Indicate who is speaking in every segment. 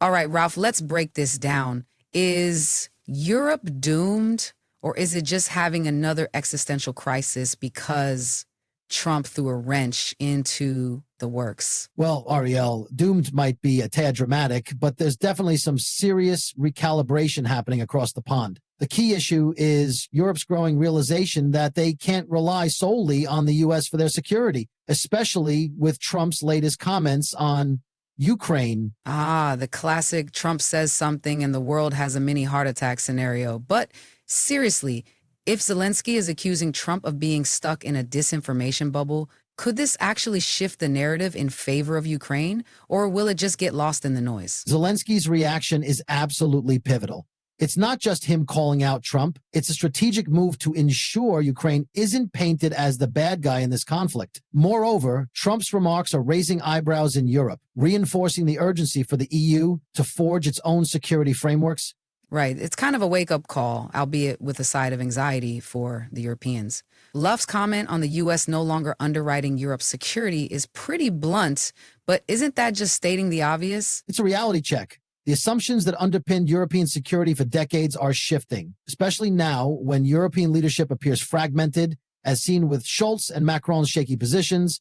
Speaker 1: All right, Ralph, let's break this down. Is Europe doomed, or is it just having another existential crisis because Trump threw a wrench into the works?
Speaker 2: Well, Ariel, doomed might be a tad dramatic, but there's definitely some serious recalibration happening across the pond. The key issue is Europe's growing realization that they can't rely solely on the U.S. for their security, especially with Trump's latest comments on Ukraine.
Speaker 1: Ah, the classic Trump says something and the world has a mini heart attack scenario. But seriously, if Zelensky is accusing Trump of being stuck in a disinformation bubble, could this actually shift the narrative in favor of Ukraine, or will it just get lost in the noise?
Speaker 2: Zelensky's reaction is absolutely pivotal. It's not just him calling out Trump, it's a strategic move to ensure Ukraine isn't painted as the bad guy in this conflict. Moreover, Trump's remarks are raising eyebrows in Europe, reinforcing the urgency for the EU to forge its own security frameworks.
Speaker 1: Right. It's kind of a wake-up call, albeit with a side of anxiety for the Europeans. Luff's comment on the U.S. no longer underwriting Europe's security is pretty blunt, but isn't that just stating the obvious?
Speaker 2: It's a reality check. The assumptions that underpinned European security for decades are shifting, especially now when European leadership appears fragmented, as seen with Scholz and Macron's shaky positions.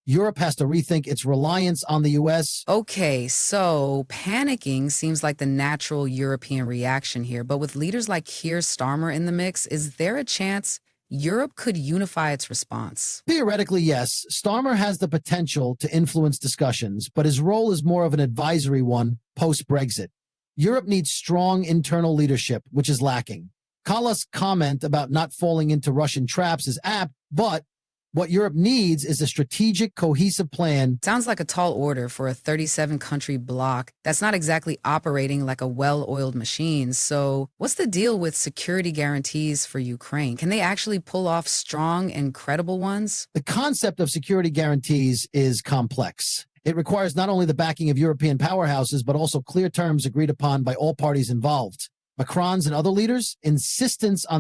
Speaker 2: Europe has to rethink its reliance on the U.S.
Speaker 1: Okay, so panicking seems like the natural European reaction here, but with leaders like Keir Starmer in the mix, is there a chance Europe could unify its response?
Speaker 2: Theoretically, yes. Starmer has the potential to influence discussions, but his role is more of an advisory one post-Brexit. Europe needs strong internal leadership, which is lacking. Kala's comment about not falling into Russian traps is apt, but what Europe needs is a strategic, cohesive plan.
Speaker 1: Sounds like a tall order for a 37-country bloc that's not exactly operating like a well-oiled machine. So what's the deal with security guarantees for Ukraine? Can they actually pull off strong and credible ones?
Speaker 2: The concept of security guarantees is complex. It requires not only the backing of European powerhouses, but also clear terms agreed upon by all parties involved. Macron's and other leaders' insistence on the